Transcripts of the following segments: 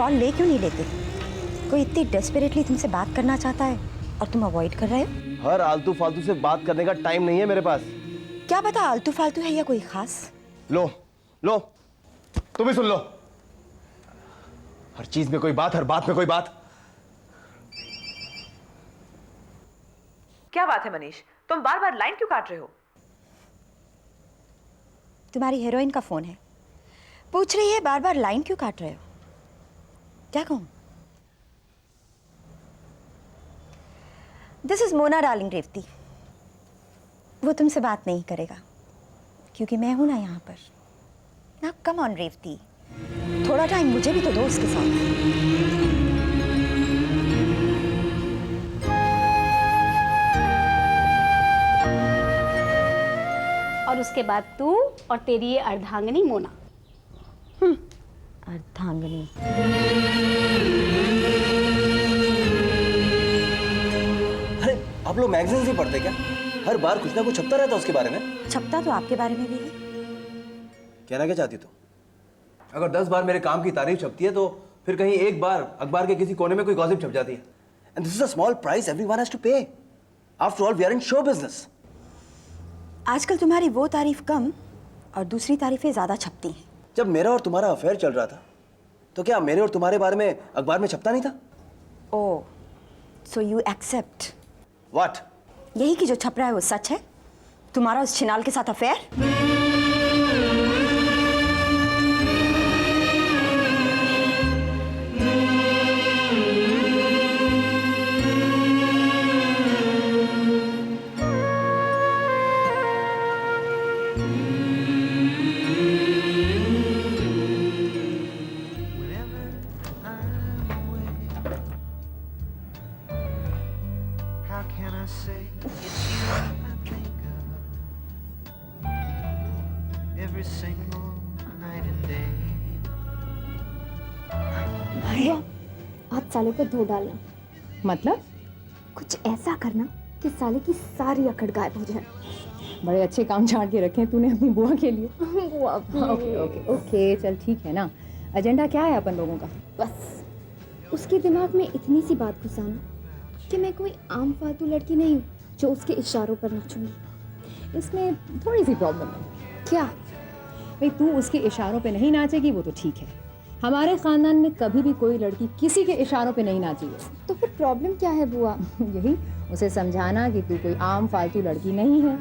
Call ले क्यों नहीं लेते? कोई इतनी डेस्परेटली तुमसे बात करना चाहता है और तुम अवॉइड कर रहे हो? हर आलतू फालतू से बात करने का टाइम नहीं है मेरे पास। क्या पता आलतू फालतू है या कोई खास। लो लो, तुम भी सुन लो। हर चीज में कोई बात, हर बात में कोई बात। क्या बात है मनीष, तुम बार बार लाइन क्यों काट रहे हो? तुम्हारी हीरोइन का फोन है, पूछ रही है बार बार लाइन क्यों काट रहे हो। क्या कहूं? This is Mona darling Revati. वो तुमसे बात नहीं करेगा क्योंकि मैं हूं ना यहां पर। ना कम ऑन रेवती, थोड़ा टाइम मुझे भी तो दो उसके साथ। और उसके बाद तू और तेरी ये अर्धांगिनी मोना। अर्धांगिनी? अरे आप लोग मैगजीन्स नहीं पढ़ते क्या? हर बार कुछ ना कुछ छपता रहता है उसके बारे में। छपता तो आपके बारे में भी है। कहना क्या चाहती तू? अगर 10 बार मेरे काम की तारीफ छपती है तो फिर कहीं एक बार अखबार के किसी कोने में कोई गॉसिप छप जाती है। And this is a small price everyone has to pay. After all we are in show business. आजकल तुम्हारी वो तारीफ कम और दूसरी तारीफें ज्यादा छपती हैं। जब मेरा और तुम्हारा अफेयर चल रहा था तो क्या मेरे और तुम्हारे बारे में अखबार में छपता नहीं था? ओह, सो यू एक्सेप्ट व्हाट? यही कि जो छप रहा है वो सच है? तुम्हारा उस छिनाल के साथ अफेयर? भैया, आज साले को धो डालना। मतलब? कुछ ऐसा करना कि साले की सारी अकड़ गायब हो जाए। बड़े अच्छे काम छाड़ के रखे हैं तूने अपनी बुआ के लिए। बुआ ओके ओके ओके, चल ठीक है ना। एजेंडा क्या है अपन लोगों का? बस उसके दिमाग में इतनी सी बात घुसाना कि मैं कोई आम फालतू लड़की नहीं हूँ जो उसके इशारों पर नाचूंगी। इसमें थोड़ी सी प्रॉब्लम है। क्या? भाई तू उसके इशारों पे नहीं नाचेगी वो तो ठीक है। हमारे खानदान में कभी भी कोई लड़की किसी के इशारों पे नहीं नाची है। तो फिर प्रॉब्लम क्या है बुआ? यही उसे समझाना कि तू कोई आम फालतू लड़की नहीं है।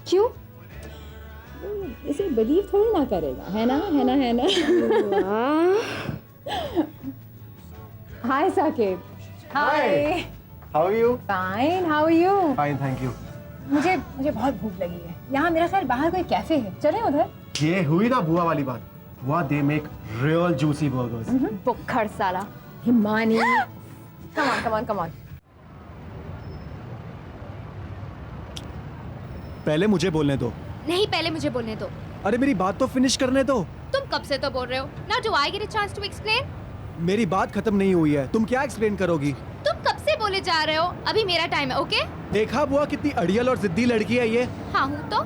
क्यों? इसे बिलीव थोड़ी ना करेगा, है ना, है ना, है ना। Hi Saqib. Hi. How are you? Fine, how are you? Fine, thank you. मुझे बहुत भूख लगी है। यहाँ मेरा ख्याल बाहर कोई कैफे है, चलें उधर? ये हुई ना बुआ वाली बात। बुआ they make real juicy burgers. बुक्खड़ साला। Himani. Come on come on come on. पहले मुझे बोलने दो। नहीं, पहले मुझे बोलने दो। अरे मेरी बात तो फिनिश करने दो। तुम कब से तो बोल रहे हो ना, do I get a chance to explain? मेरी बात खत्म नहीं हुई है, तुम क्या एक्सप्लेन करोगी? तुम कब से बोले जा रहे हो? अभी मेरा टाइम है, ओके? देखा बुआ कितनी अड़ियल और जिद्दी लड़की है ये। हाँ हूँ तो।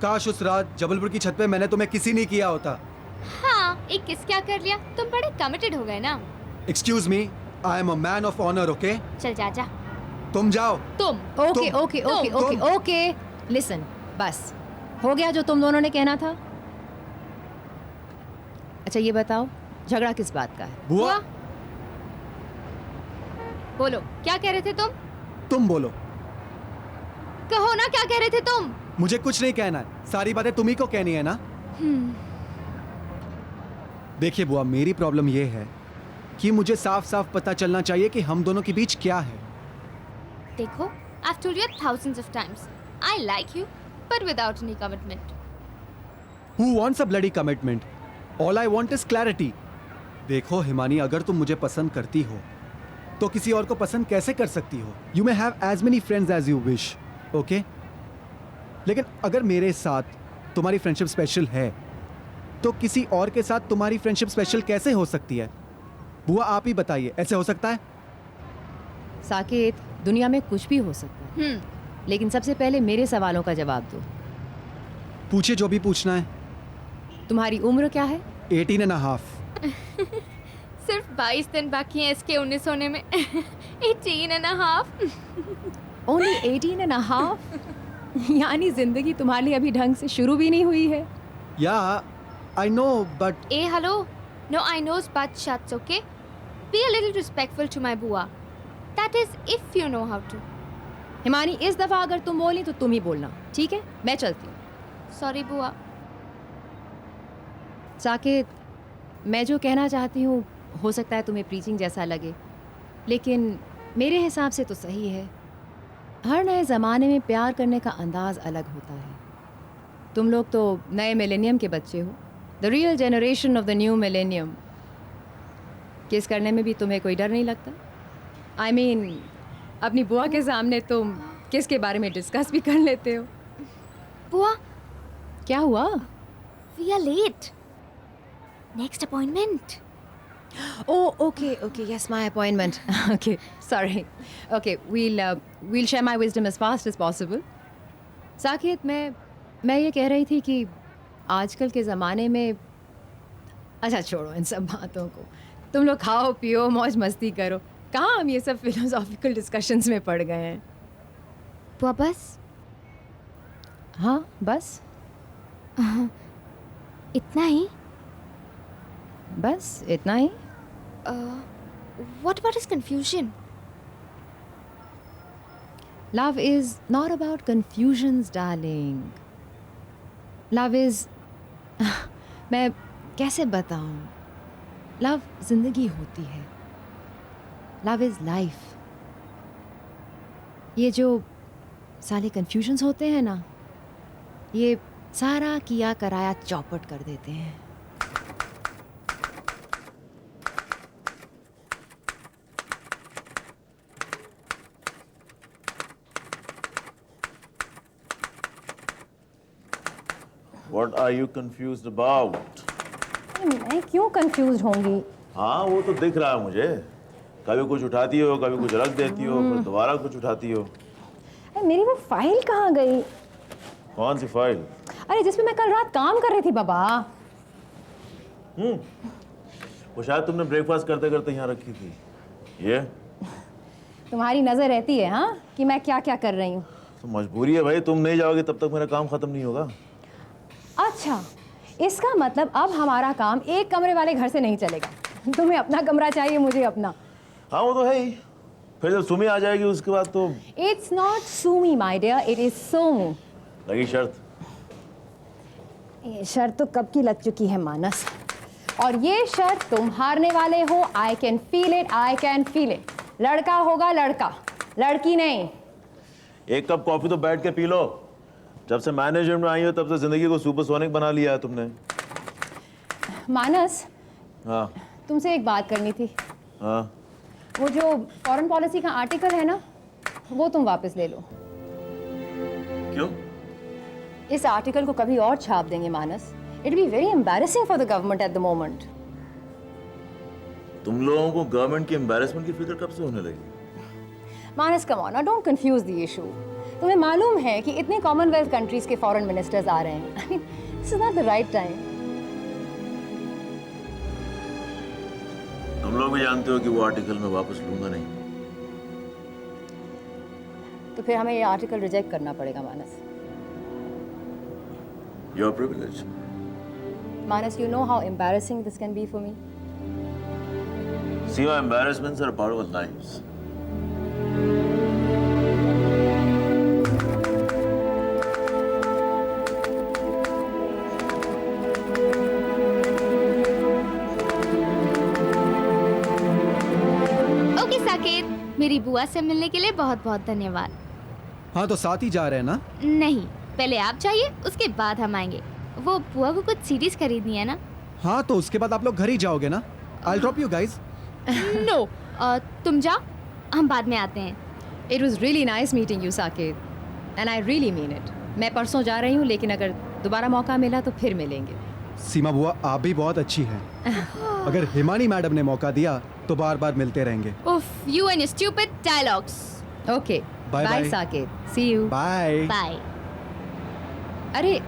काश उस रात जबलपुर की छत पे मैंने तुम्हें किसी नहीं किया होता। हाँ, एक किस क्या कर लिया? तुम बड़े कमिटेड हो गए ना। Excuse me, I am a man of honour, okay? चल जा जा। तुम जाओ। तुम okay okay okay okay okay, listen, बस हो गया जो तुम दोनों ने कहना था। अच्छा ये बताओ, झगड़ा किस बात का है? बुआ बोलो, क्या कह रहे थे तुम? तुम बोलो। कहो ना, क्या कह रहे थे तुम? मुझे कुछ नहीं कहना है, सारी बातें तुम्ही को कहनी है ना। देखिए बुआ, मेरी प्रॉब्लम ये है कि मुझे साफ साफ पता चलना चाहिए कि हम दोनों के बीच क्या है। देखो, I've told you thousands of times, I like you, but without any commitment. Who wants a bloody commitment? All I want is clarity. देखो हिमानी, अगर तुम मुझे पसंद करती हो तो किसी और को पसंद कैसे कर सकती हो? You may have as many friends as you wish, okay? लेकिन अगर मेरे साथ तुम्हारी फ्रेंडशिप स्पेशल है तो किसी और के साथ तुम्हारी फ्रेंडशिप स्पेशल कैसे हो सकती है? बुआ आप ही बताइए, ऐसे हो सकता है? साकेत, दुनिया में कुछ भी हो सकता है, लेकिन सबसे पहले मेरे सवालों का जवाब दो। पूछे जो भी पूछना है। तुम्हारी उम्र क्या है? 18 and a half। सिर्फ 22 दिन बाकी हैं इसके 19 होने में. 18.5. Only 18.5? यानी जिंदगी तुम्हारे लिए अभी ढंग से शुरू भी नहीं हुई है. Yeah, I know, but Hey, hello. No, I knows but shuts, okay? Be a little respectful to my bua. That is, if you know how to. Himani, इस दफा अगर तुम बोली तो तुम ही बोलना, ठीक है? मैं चलती हूँ. Sorry, bua. साकेत, मैं जो कहना चाहती हूँ हो सकता है तुम्हें प्रीचिंग जैसा लगे, लेकिन मेरे हिसाब से तो सही है. हर नए ज़माने में प्यार करने का अंदाज़ अलग होता है. तुम लोग तो नए मिलेनियम के बच्चे हो, the real generation of the new millennium. किस करने में भी तुम्हें कोई डर नहीं लगता? I mean, अपनी बुआ के सामने तुम किस के बारे में डिस्कस भी कर लेते हो. Bua, क्या हुआ? we are late. Next appointment. Oh, okay, yes, my appointment. Okay, sorry. Okay, we'll share my wisdom as fast as possible. Saket, मैं ये कह रही थी कि आजकल के ज़माने में, अच्छा छोड़ो इन सब बातों को. तुम लोग खाओ पियो मौज मस्ती करो. कहाँ हम ये सब फिलोसॉफिकल डिस्कशंस में पड़ गए हैं. Bua, बस हाँ बस इतना ही. बस इतना ही. What about his confusion? Love is not about confusions, darling. Love is मैं कैसे बताऊं? Love जिंदगी होती है. Love is life. ये जो सारे confusions होते हैं ना, ये सारा किया कराया चौपट कर देते हैं. What are you confused about? मैं क्यों कंफ्यूज होंगी? हाँ वो तो दिख रहा है मुझे. कभी कुछ उठाती हो, कभी कुछ रख देती हो, फिर दोबारा कुछ उठाती हो. मेरी वो फाइल कहाँ गई? कौन सी फाइल? अरे जिसमें मैं कल रात काम कर रही थी बाबा. वो शायद तुमने ब्रेकफास्ट करते करते यहाँ रखी थी. ये तुम्हारी नजर रहती है हाँ कि मैं क्या क्या कर रही हूँ. तो मजबूरी है भाई. तुम नहीं जाओगे तब तक मेरा काम खत्म नहीं होगा. अच्छा, इसका मतलब अब हमारा काम एक कमरे वाले घर से नहीं चलेगा. तुम्हें अपना कमरा चाहिए, मुझे अपना. हाँ वो तो है ही. फिर जब सुमी आ जाएगी उसके बाद तो. It's not Sumi my dear, it is Somu. लगी शर्त? ये शर्त तो कब की लग चुकी है मानस. और ये शर्त तुम हारने वाले हो. I can feel it, I can feel it. लड़का होगा लड़का, लड़की नहीं. एक कप कॉफी तो बैठ के पी लो. जब से मैनेजमेंट में आई हो तब से जिंदगी को सुपरसोनिक बना लिया है तुमने. मानस, हाँ तुमसे एक बात करनी थी. हाँ. वो जो फॉरेन पॉलिसी का आर्टिकल है ना, वो तुम वापस ले लो. क्यों? इस आर्टिकल को कभी और छाप देंगे Manas. It be very embarrassing for the government at the moment. तुम लोगों को गवर्नमेंट की एम्बैरेसमेंट की फिक्र कब से होने लगी? Manas come on, don't confuse the issue. तुम्हें मालूम है कि इतने कॉमनवेल्थ कंट्रीज के फॉरेन मिनिस्टर्स आ रहे हैं. I mean this is not the right time. तुम लोग भी जानते हो कि वो आर्टिकल मैं वापस लूंगा नहीं. तो फिर हमें ये आर्टिकल रिजेक्ट करना पड़ेगा Manas. Your privilege. Manas, you know how embarrassing this can be for me. See, our embarrassments are a part of our lives. Okay Saket, मेरी बुआ से मिलने के लिए बहुत बहुत धन्यवाद. हाँ तो साथ ही जा रहे हैं ना. नहीं, पहले आप जाइए, उसके बाद हम आएंगे. वो बुआ को कुछ सीरीज खरीदनी है ना. हाँ तो उसके बाद आप लोग घर ही जाओगे ना. I'll drop you guys. No, तुम जाओ, हम बाद में आते हैं. It was really nice meeting you Saket, and I really mean it. मैं परसों जा रही हूँ, लेकिन अगर दोबारा मौका मिला तो फिर मिलेंगे. सीमा बुआ, आप भी बहुत अच्छी हैं. अगर हिमानी मैडम ने मौका दिया तो बार बार मिलते रहेंगे. उफ, you and your stupid dialogues. Okay, Bye bye bye. Saket, see you. Bye. Bye. अरे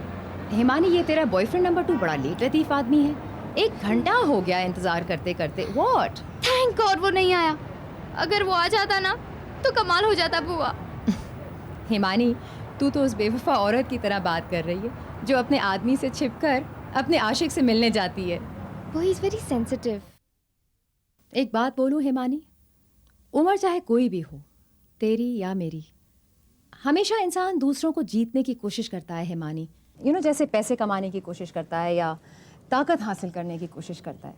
हिमानी, ये तेरा बॉयफ्रेंड नंबर 2 बड़ा लेट लतीफ आदमी है. 1 घंटा हो गया इंतजार करते करते। व्हाट? थैंक गॉड वो नहीं आया। अगर वो आ जाता ना तो कमाल हो जाता बुआ। हिमानी, तू तो उस बेवफा औरत की तरह बात कर रही है जो अपने आदमी से छिपकर अपने आशिक से मिलने जाती है। वो इज वेरी सेंसिटिव। एक बात बोलूं हिमानी, उम्र चाहे कोई भी हो, तेरी या मेरी, हमेशा इंसान दूसरों को जीतने की कोशिश करता है हिमानी। जैसे पैसे कमाने की कोशिश करता है या ताकत हासिल करने की कोशिश करता है।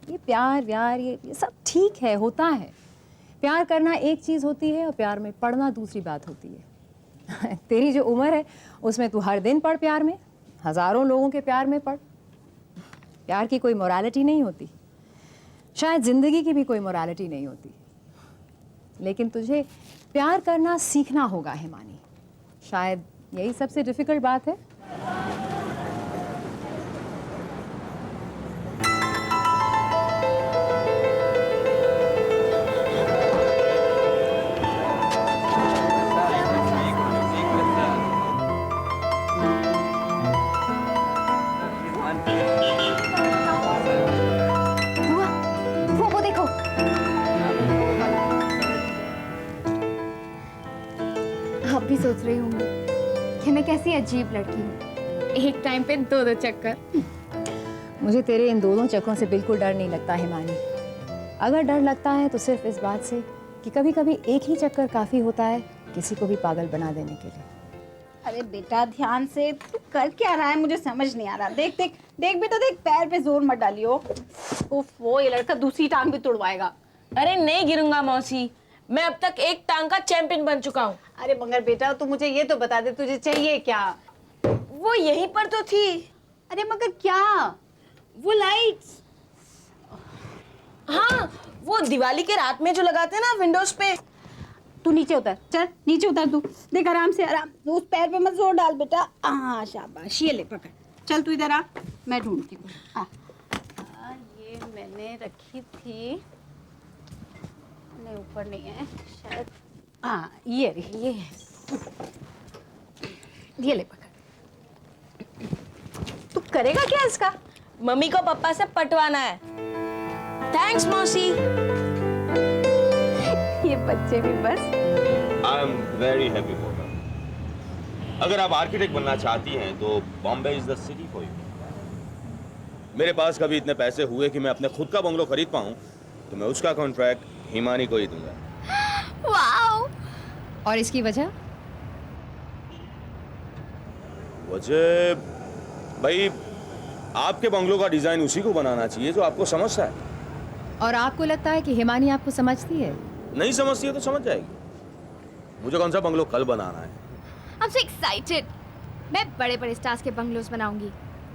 ये प्यार व्यार ये सब ठीक है, होता है। प्यार करना एक चीज़ होती है और प्यार में पढ़ना दूसरी बात होती है। तेरी जो उम्र है उसमें तू हर दिन पढ़ प्यार में, हज़ारों लोगों के प्यार में पढ़। प्यार की कोई मोरालिटी नहीं होती, शायद ज़िंदगी की भी कोई मोरालिटी नहीं होती। लेकिन तुझे प्यार करना सीखना होगा हिमानी। शायद यही सबसे डिफ़िकल्ट बात है। वो देखो। आप भी सोच रही होंगी कि मैं कैसी अजीब लड़की हूँ, एक टाइम पे 2-2 चक्कर। मुझे तेरे इन दोनों चक्करों से बिल्कुल डर नहीं लगता हिमानी। अगर डर लगता है तो सिर्फ इस बात से कि कभी कभी एक ही चक्कर काफ़ी होता है किसी को भी पागल बना देने के लिए। अरे बेटा ध्यान से, तू कर क्या रहा है मुझे समझ नहीं आ रहा। देख देख देख बेटा देख, पैर पे जोर मत डालियो। उफ, वो ये लड़का दूसरी टांग भी तुड़वाएगा। अरे नहीं गिरूंगा मौसी, मैं अब तक एक टांग का चैंपियन बन चुका हूँ। अरे मगर बेटा तू मुझे ये तो बता दे, तुझे चाहिए क्या? वो यहीं पर तो थी। अरे मगर क्या? वो लाइट्स। हाँ, वो दिवाली के रात में जो लगाते हैं ना विंडोज पे। तू नीचे उतर, चल नीचे उतर। तू देख आराम से, आराम। उस पैर पे मत जोर डाल बेटा। हाँ शाबाश, ये ले पकड़। चल तू इधर आ, मैं ढूंढती हूँ। ये मैंने रखी थी, नहीं ऊपर नहीं है शायद। हाँ ये रही, ये ले पकड़। तू करेगा क्या इसका? मम्मी को पापा से पटवाना है। थैंक्स मौसी। ये बच्चे भी बस। I am very happy for her. अगर आप आर्किटेक्ट बनना चाहती हैं तो Bombay is the city for you. मेरे पास कभी इतने पैसे हुए कि मैं अपने खुद का बंगलो खरीद पाऊं तो मैं उसका कॉन्ट्रैक्ट हिमानी को ही दूंगा। वाओ! और इसकी वजह? भाई आपके बंगलो का डिजाइन उसी को बनाना चाहिए जो आपको समझता है। और आपको लगता है कि हिमानी आपको समझती है? नहीं समझती है तो समझ जाएगी। मुझे कौन सा बंगलो कल बनाना है। I'm so excited. मैं बड़े-बड़े स्टार्स के बंगलोज बनाऊंगी।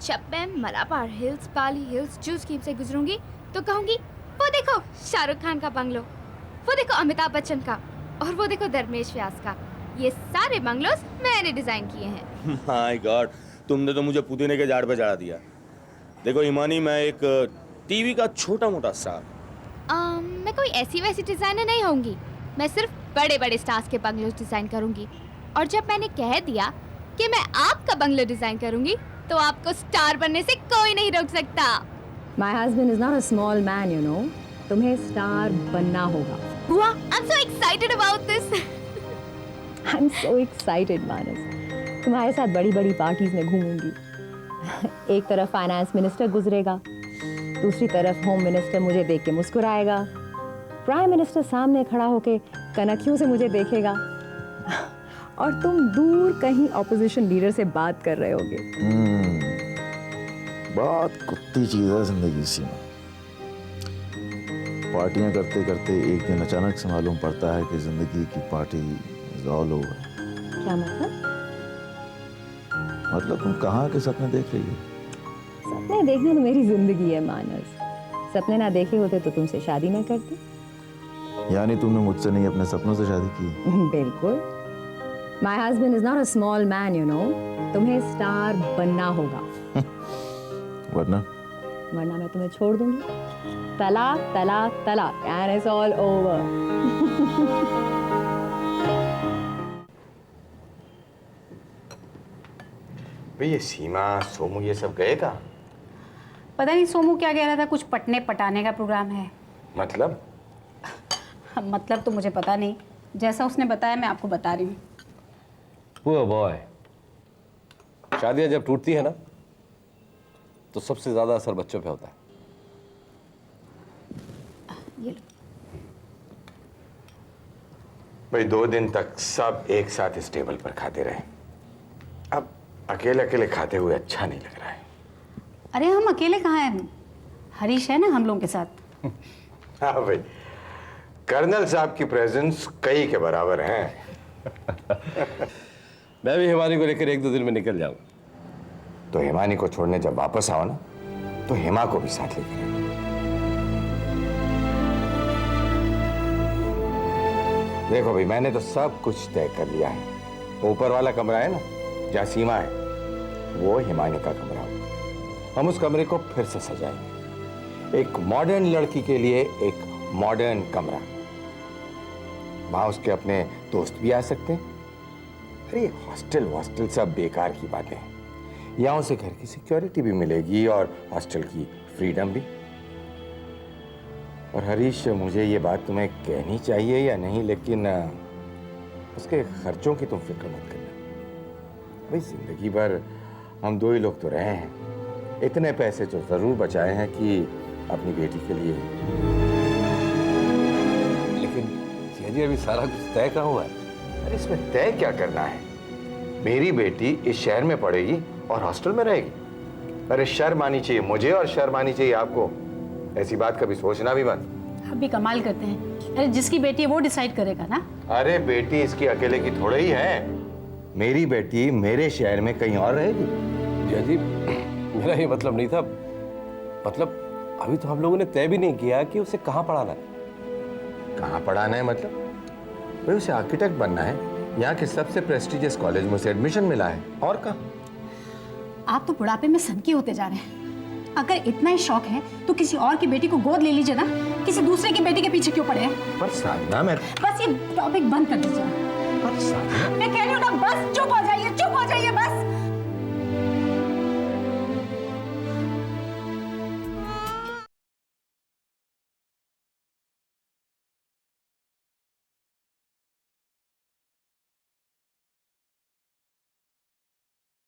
जब मैं मलाबार हिल्स, बाली हिल्स, जू स्कीम से गुजरूंगी तो कहूंगी, वो देखो शाहरुख खान का बंगलो, वो देखो अमिताभ बच्चन का, और वो देखो धर्मेश व्यास का। ये सारे बंगलोज मैंने डिजाइन किए हैं। माय गॉड, तुमने तो मुझे पुदीने के झाड़ पे चढ़ा दिया। देखो हिमानी, मैं एक टीवी का छोटा मोटा स्टार। मैं कोई ऐसी वैसी डिजाइनर नहीं होंगी। मैं सिर्फ बड़े-बड़े स्टार्स के बंगलोज डिजाइन करूंगी। और जब मैंने कह दिया कि मैं आपका बंगलो डिजाइन करूंगी तो आपको स्टार बनने से कोई नहीं रोक सकता। My husband is not a small man, you know. तुम्हें स्टार बनना होगा। बुआ, I'm so excited about this. I'm so excited, मानस। तुम्हारे साथ बड़ी-बड़ी पार्टीज में घूमूंगी। एक तरफ फाइनेंस मिनिस्टर गुजरेगा, दूसरी तरफ होम मिनिस्टर मुझे देख के मुस्कुराएगा, प्राइम मिनिस्टर सामने खड़ा होके कनखियों से मुझे देखेगा, और तुम दूर कहीं ऑपोजिशन लीडर से बात कर रहे होगे। बहुत कुत्ती चीज है जिंदगी सी में। पार्टियां करते करते एक दिन अचानक से मालूम पड़ता है कि जिंदगी की पार्टी इज ऑल ओवर। क्या मतलब? मतलब तुम कहाँ के सपने देख रही हो? सपने देखना तो मेरी जिंदगी है मानस। सपने ना देखे होते तो तुमसे शादी ना करती। यानी तुमने मुझसे नहीं अपने सपनों से शादी की? बिल्कुल। My husband is not a small man, you know. तुम्हें स्टार बनना होगा। वरना मैं तुम्हें छोड़ दूंगी। तलाक तलाक तलाक, and it's all over. भाई ये सीमा सोमू ये सब गए का? पता नहीं सोमू क्या कह रहा था, कुछ पटने पटाने का प्रोग्राम है। मतलब? मतलब तो मुझे पता नहीं, जैसा उसने बताया मैं आपको बता रही हूँ। पुअर बॉय, शादियां जब टूटती है ना तो सबसे ज्यादा असर बच्चों पे होता है। ये लो। भाई 2 दिन तक सब एक साथ इस टेबल पर खाते रहे, अब अकेले अकेले खाते हुए अच्छा नहीं लग रहा है। अरे हम अकेले कहाँ हैं, हरीश है ना हम लोगों के साथ। हाँ भाई, कर्नल साहब की प्रेजेंस कई के बराबर है। मैं भी हिमानी को लेकर 1-2 दिन में निकल जाऊंगा। तो हिमानी को छोड़ने जब वापस आओ ना, तो हिमा को भी साथ लेकर आना। देखो भाई, मैंने तो सब कुछ तय कर लिया है। ऊपर वाला कमरा है ना, जहाँ सीमा है, वो हिमानी का कमरा होगा। हम उस कमरे को फिर से सजाएंगे, एक मॉडर्न लड़की के लिए एक मॉडर्न कमरा। वहां उसके अपने दोस्त भी आ सकते हैं। अरे हॉस्टल सब बेकार की बातें हैं। यहाँ उसे घर की सिक्योरिटी भी मिलेगी और हॉस्टल की फ्रीडम भी। और हरीश, मुझे ये बात तुम्हें कहनी चाहिए या नहीं, लेकिन उसके खर्चों की तुम फिक्र मत करना। भाई जिंदगी भर हम 2 ही लोग तो रहे हैं, इतने पैसे तो जरूर बचाए हैं कि अपनी बेटी के लिए। लेकिन सिया जी, अभी सारा कुछ तय कहाँ हुआ है? अरे इसमें तय क्या करना है? मेरी बेटी इस शहर में पढ़ेगी और हॉस्टल में रहेगी। अरे शर्म आनी चाहिए मुझे और शर्म आनी चाहिए आपको। ऐसी बात कभी सोचना भी मत। आप भी कमाल करते हैं। अरे जिसकी बेटी है वो डिसाइड करेगा ना। अरे बेटी इसकी अकेले की थोड़ी ही है। मेरी बेटी मेरे शहर में कहीं और रहेगी। जिया जी, मेरा ये मतलब नहीं था। मतलब अभी तो हम लोगों ने तय भी नहीं किया कि उसे कहाँ पढ़ाना है। कहाँ पढ़ाना है मतलब? भाई उसे आर्किटेक्ट बनना है। यहाँ के सबसे प्रेस्टिजियस कॉलेज में उसे एडमिशन मिला है। और कहाँ? आप तो बुढ़ापे में सनकी होते जा रहे हैं। अगर इतना ही शौक है तो किसी और की बेटी को गोद ले लीजिए ना, किसी दूसरे की बेटी के पीछे क्यों पड़े हैं? पर साधना, मैं बस ये टॉपिक बंद कर दीजिए। पर साधना, मैं कह रही हूँ ना, बस चुप हो जाइए, चुप हो जाइए बस।